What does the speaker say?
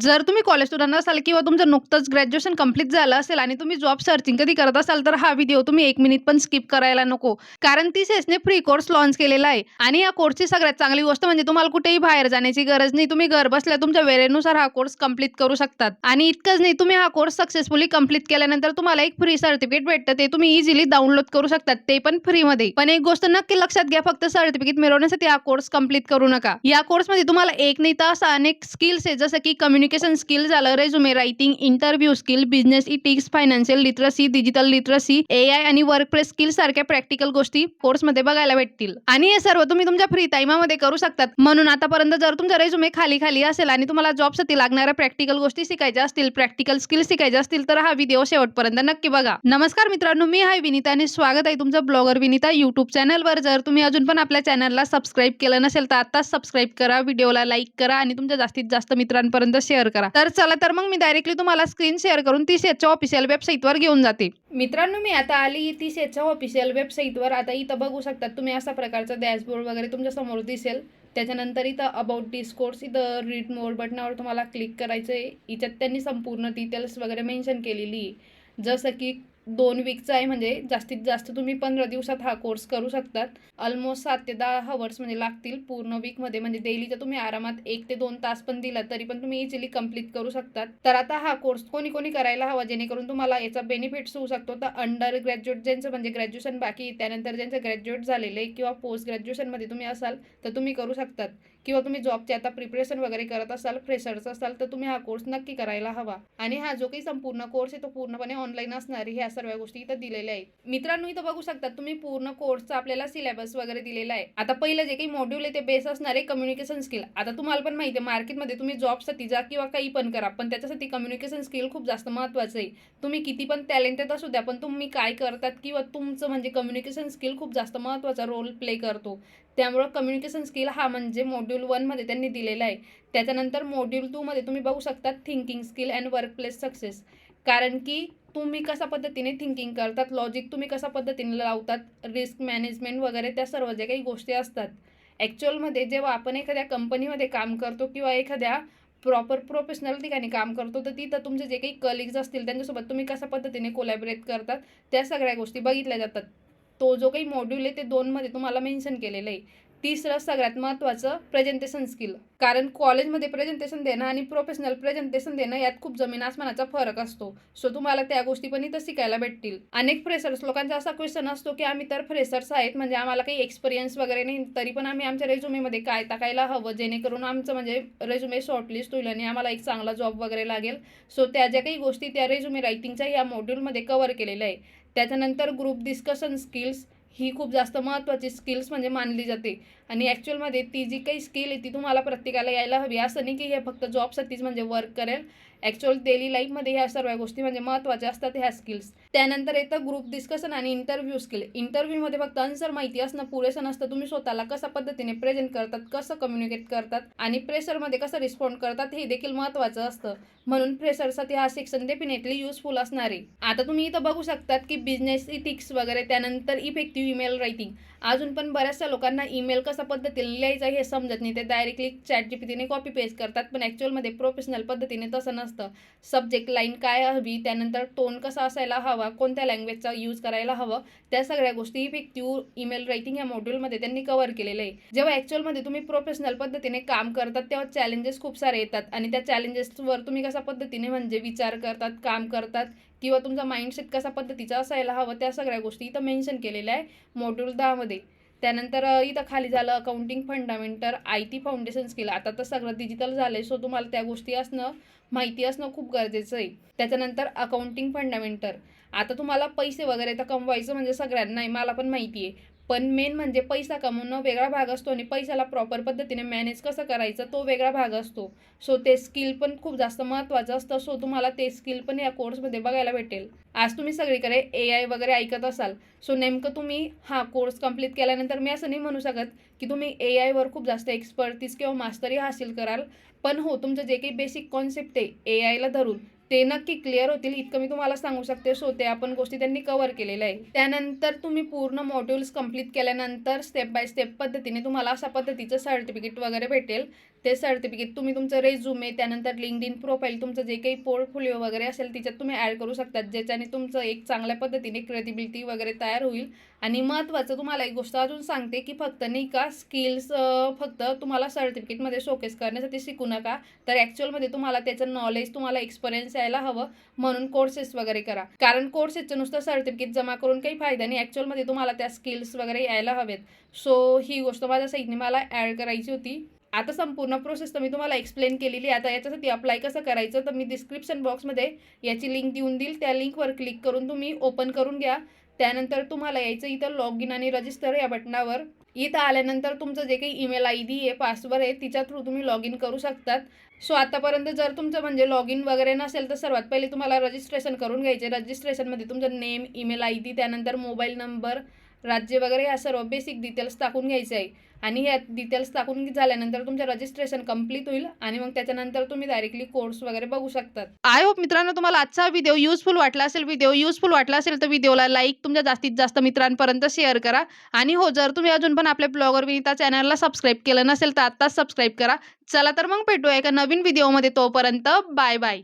जर तुम्ही college student असाल किंवा तुमचं नुकतंच ग्रॅज्युएशन कंप्लीट झालं असेल आणि तुम्ही जॉब सर्चिंग कधी करत असाल, तर हा व्हिडिओ तुम्ही 1 मिनिट पण स्किप करायला नको. कारण TCSने फ्री कोर्स लॉन्च केलेला आहे आणि या कोर्सची सगळ्यात चांगली गोष्ट म्हणजे तुम्हाला कुठेही बाहेर जाण्याची गरज नाही. तुम्ही घरबसल्या तुमच्या वेळेनुसार हा कोर्स कंप्लीट करू शकतात आणि इतकंच नाही, तुम्ही हा कोर्स सक्सेसफुली कंप्लीट केल्यानंतर तुम्हाला एक फ्री सर्टिफिकेट भेटतं. ते तुम्ही इझिली डाउनलोड करू शकतात, ते पण फ्रीमध्ये. पण एक गोष्ट नक्की लक्षात घ्या, फक्त सर्टिफिकेट मिळवण्यासाठी हा कोर्स कंप्लीट करू नका. या कोर्समध्ये तुम्हाला एक नाही तर असा अनेक स्किल्स आहे, जसं की कम्युनिकेशन स्किल झालं, resume writing, interview skill, business ethics, financial literacy, digital literacy, AI आणि वर्कप्लेस स्किल सारख्या प्रॅक्टिकल गोष्टी कोर्समध्ये बघायला भेटतील आणि हे सर्व तुम्ही तुमच्या फ्री टाइमामध्ये करू शकतात. म्हणून आतापर्यंत जर तुमचा रेझ्युमे खाली असेल आणि तुम्हाला जॉबसाठी लागणाऱ्या प्रॅक्टिकल गोष्टी शिकायच्या असतील, प्रॅक्टिकल स्किल शिकायच्या असतील, तर हा व्हिडिओ शेवटपर्यंत नक्की बघा. नमस्कार मित्रांनो, मी आहे विनीता आणि स्वागत आहे तुमचं ब्लॉगर विनीता YouTube चॅनलवर. जर तुम्ही अजून पण आपल्या चॅनलला सबस्क्राईब केलं नसेल, तर आताच सबस्क्राईब करा, व्हिडिओला लाईक करा आणि तुमच्या जास्तीत जास्त मित्रांपर्यंत शेअर करा. तर चला, तर मग मी डायरेक्टली तुम्हाला स्क्रीन शेअर करून TCSच्या ऑफिशियल वेबसाईटवर घेऊन जाते. मित्रांनो, मी आता आली TCSच्या ऑफिशियल वेबसाईटवर. आता इथं बघू शकता तुम्ही, असा प्रकारचा डॅशबोर्ड वगैरे तुमच्या समोर दिसेल. त्याच्यानंतर इथं अबाउट दिस कोर्स, इथं रीड मोर बटनावर तुम्हाला क्लिक करायचं आहे. याच्यात त्यांनी संपूर्ण डिटेल्स वगैरे मेन्शन केलेली आहे, जसं की 2 वीकचा आहे, म्हणजे जास्तीत जास्त तुम्ही 15 दिवसात हा कोर्स करू शकतात. ऑलमोस्ट 7 ते 10 हवर्स म्हणजे लागतील पूर्ण वीकमध्ये. म्हणजे डेलीचा तुम्ही आरामात 1 ते 2 तास पण दिला तरी पण तुम्ही इझिली कंप्लीट करू शकतात. तर आता हा कोर्स कोणी कोणी करायला हवा, जेणेकरून तुम्हाला याचा बेनिफिट्स होऊ शकतो. तर अंडर ग्रॅज्युएट ज्यांचं म्हणजे ग्रॅज्युएशन बाकी, त्यानंतर ज्यांचं ग्रॅज्युएट झालेलं आहे किंवा पोस्ट ग्रॅज्युएशनमध्ये तुम्ही असाल तर तुम्ही करू शकतात. किंवा तुम्ही जॉबची आता प्रिपरेशन वगैरे करत असाल, फ्रेशर्स असाल, तर तुम्ही हा कोर्स नक्की करायला हवा. आणि हा जो काही संपूर्ण कोर्स आहे तो पूर्णपणे ऑनलाईन असणार आहे. ह्या सर्व गोष्टी इथं दिलेल्या आहेत. मित्रांनो, इथं बघू शकता तुम्ही पूर्ण कोर्सचा आपल्याला सिलेबस वगैरे दिलेला आहे. आता पहिलं जे काही मॉड्यूल आहे ते बेस असणार आहे कम्युनिकेशन स्किल. आता तुम्हाला पण माहिती आहे, मार्केटमध्ये तुम्ही जॉबसाठी जा किंवा काही पण करा, पण त्याच्यासाठी कम्युनिकेशन स्किल खूप जास्त महत्त्वाचं आहे. तुम्ही किती पण टॅलेंटेड असू द्या, पण तुम्ही काय करतात किंवा तुमचं म्हणजे कम्युनिकेशन स्किल खूप जास्त महत्त्वाचा रोल प्ले करतो. त्यामुळं कम्युनिकेशन स्किल हा म्हणजे मॉड्यूल 1मध्ये त्यांनी दिलेला आहे. त्याच्यानंतर मॉड्यूल 2मध्ये तुम्ही बघू शकता thinking skill and workplace success. कारण की तुम्ही कशा पद्धतीने थिंकिंग करतात, लॉजिक तुम्ही कशा पद्धतीने लावतात, रिस्क मॅनेजमेंट वगैरे त्या सर्व ज्या काही गोष्टी असतात. ॲक्च्युअलमध्ये जेव्हा आपण एखाद्या कंपनीमध्ये काम करतो किंवा एखाद्या प्रॉपर प्रोफेशनल ठिकाणी काम करतो, तर तिथं तुमचे जे काही कलिग्स असतील त्यांच्यासोबत तुम्ही कशा पद्धतीने कोलॅबरेट करतात, त्या सगळ्या गोष्टी बघितल्या जातात. तो जो काही मॉड्यूल आहे ते 2मध्ये तुम्हाला मेन्शन केलेलं आहे. तिसरं सगळ्यात महत्त्वाचं प्रेझेंटेशन स्किल. कारण कॉलेजमध्ये प्रेझेंटेशन देणं आणि प्रोफेशनल प्रेझेंटेशन देणं यात खूप जमीन आसमानाचा फरक असतो. सो तुम्हाला त्या गोष्टी पण इथं शिकायला भेटतील. अनेक फ्रेशर्स लोकांचा असा क्वेश्चन असतो की आम्ही तर फ्रेशर्स आहेत, म्हणजे आम्हाला काही एक्सपिरियन्स वगैरे नाही, तरी पण आम्ही आमच्या रेझ्युमेमध्ये काय टाकायला हवं जेणेकरून आमचं म्हणजे रेझ्युमे शॉर्टलिस्ट होईल आणि आम्हाला एक चांगला जॉब वगैरे लागेल. सो त्या ज्या काही गोष्टी त्या रेझ्युमे रायटिंगच्या या मॉड्यूलमध्ये कव्हर केलेल्या आहे. त्याच्यानंतर ग्रुप डिस्कशन स्किल्स ही खूप जास्त महत्त्वाची स्किल्स म्हणजे मानली जाते. आणि ॲक्च्युअलमध्ये ती जी काही स्किल आहे ती तुम्हाला प्रत्येकाला यायला हवी. असं नाही की हे फक्त जॉबसाठीच म्हणजे वर्क करेल. ॲक्च्युअल डेली लाईफमध्ये ह्या सर्व गोष्टी म्हणजे महत्त्वाच्या असतात ह्या स्किल्स. त्यानंतर येतं ग्रुप डिस्कशन आणि इंटरव्ह्यू स्किल. इंटरव्ह्यूमध्ये फक्त आन्सर माहिती असणं पुरेसं नसतं. तुम्ही स्वतःला कशा पद्धतीने प्रेझेंट करतात, कसं कम्युनिकेट करतात आणि प्रेशरमध्ये कसं रिस्पॉन्ड करतात हे देखील महत्त्वाचं असतं. म्हणून फ्रेशरसाठी हा सेक्शन डेफिनेटली युजफुल असणार आहे. आता तुम्ही इथं बघू शकतात की बिझनेस इथिक्स वगैरे, त्यानंतर इफेक्टिव्ह ईमेल रायटिंग. अजून पण बऱ्याचशा लोकांना ईमेल कसा पद्धतीने लिहायचा हे समजत नाही. ते डायरेक्टली ChatGPTने कॉपी पेस्ट करतात, पण ॲक्च्युअलमध्ये प्रोफेशनल पद्धतीने तसं नसतं. सब्जेक्ट लाईन काय हवी, त्यानंतर टोन कसा असायला हवा, कोणत्या लँग्वेजचा यूज करायला हवं, त्या सगळ्या गोष्टी इफेक्टिव्ह ईमेल रायटिंग या मॉड्यूलमध्ये त्यांनी कव्हर केलेलं आहे. जेव्हा ॲक्च्युअलमध्ये तुम्ही प्रोफेशनल पद्धतीने काम करतात तेव्हा चॅलेंजेस खूप सारे येतात आणि त्या चॅलेंजेसवर तुम्ही कशा पद्धतीने म्हणजे विचार करतात, काम करतात किंवा तुमचा माइंडसेट कशा पद्धतीचा असायला हवं, त्या सगळ्या गोष्टी इथं मेन्शन केलेल्या आहे मॉड्यूल 10मध्ये. त्यानंतर इथं खाली झालं accounting fundamental, IT foundation skill. आता तर सगळं डिजिटल झालं आहे, सो तुम्हाला त्या गोष्टी माहिती असणं खूप गरजेचं आहे. त्याच्यानंतर अकाउंटिंग फंडामेंटल. आता तुम्हाला पैसे वगैरे तर कमवायचं म्हणजे सगळ्यांना आहे, मला पण माहिती आहे. पण मेन म्हणजे पैसा कमवणं वेगळा भाग असतो आणि पैशाला प्रॉपर पद्धतीने मॅनेज कसं करायचं तो वेगळा भाग असतो. सो ते स्किल पण खूप जास्त महत्त्वाचं असतं. सो तुम्हाला ते स्किल पण या कोर्समध्ये बघायला भेटेल. आज तुम्ही सगळीकडे AI वगैरे ऐकत असाल, सो नेमकं तुम्ही हा कोर्स कंप्लीट केल्यानंतर मी असं नाही म्हणू शकत की तुम्ही AIवर खूप जास्त एक्सपर्टीज किंवा मास्टरी हासिल कराल. पण हो, तुमचं जे काही बेसिक कॉन्सेप्ट आहे AIला धरून ते नक्की क्लिअर होतील इतकं मी तुम्हाला सांगू शकते. सो ते आपण गोष्टी त्यांनी कव्हर केलेल्या आहे. त्यानंतर तुम्ही पूर्ण मॉड्यूल्स कंप्लीट केल्यानंतर स्टेप बाय स्टेप पद्धतीने तुम्हाला अशा पद्धतीचं सर्टिफिकेट वगैरे भेटेल. ते सर्टिफिकेट तुम्ही तुमचं रेझ्युमे, त्यानंतर LinkedIn प्रोफाईल, तुमचं जे काही पोर्टफोलिओ वगैरे असेल त्याच्यात तुम्ही ॲड करू शकतात, ज्याच्याने तुमचं एक चांगल्या पद्धतीने क्रेडिबिलिटी वगैरे तयार होईल. आणि महत्त्वाचं तुम्हाला एक गोष्ट अजून सांगते, की फक्त नाही का स्किल्स फक्त तुम्हाला सर्टिफिकेटमध्ये शोकेस करण्यासाठी शिकू नका, तर ॲक्च्युअलमध्ये तुम्हाला त्याचं नॉलेज, तुम्हाला एक्सपिरियन्स यायला हवं, म्हणून कोर्सेस वगैरे करा. कारण कोर्सेसचं नुसतं सर्टिफिकेट जमा करून काही फायदा नाही, ॲक्च्युअलमध्ये तुम्हाला त्या स्किल्स वगैरे यायला हवेत. सो ही गोष्ट माझ्या साईडने मला ॲड करायची होती. आता संपूर्ण प्रोसेस तर मी तुम्हाला एक्सप्लेन केलेली आहे. आता याच्यासाठी अप्लाय कसं करायचं, तर मी डिस्क्रिप्शन बॉक्समध्ये याची लिंक देऊन देईल. त्या लिंकवर क्लिक करून तुम्ही ओपन करून घ्या. त्यानंतर तुम्हाला यायचं इथं लॉग इन आणि रजिस्टर या बटनावर. इथं आल्यानंतर तुमचं जे काही ईमेल ID आहे, पासवर्ड आहे, तिच्या थ्रू तुम्ही लॉग इन करू शकतात. सो आतापर्यंत जर तुमचं म्हणजे लॉग इन वगैरे नसेल, तर सर्वात पहिले तुम्हाला रजिस्ट्रेशन करून घ्यायचे. रजिस्ट्रेशनमध्ये तुमचं नेम, ईमेल ID, त्यानंतर मोबाईल नंबर, राज्य वगैरे या सर्व बेसिक डिटेल्स टाकून घ्यायचे आहे. आणि ह्या डिटेल्स टाकून झाल्यानंतर तुमचं रजिस्ट्रेशन कंप्लीट होईल आणि मग त्याच्यानंतर तुम्ही डायरेक्टली कोर्स वगैरे बघू शकतात. आय होप मित्रांनो तुम्हाला आजचा व्हिडिओ युजफुल वाटला असेल. व्हिडिओ युजफुल वाटला असेल तर व्हिडिओला लाईक, तुमच्या जास्तीत जास्त मित्रांपर्यंत शेअर करा. आणि हो, जर तुम्ही अजून पण आपल्या ब्लॉगर विनीता चॅनलला सबस्क्राईब केलं नसेल तर आत्ताच सबस्क्राईब करा. चला तर मग भेटूया एका नवीन व्हिडिओमध्ये. तोपर्यंत बाय बाय.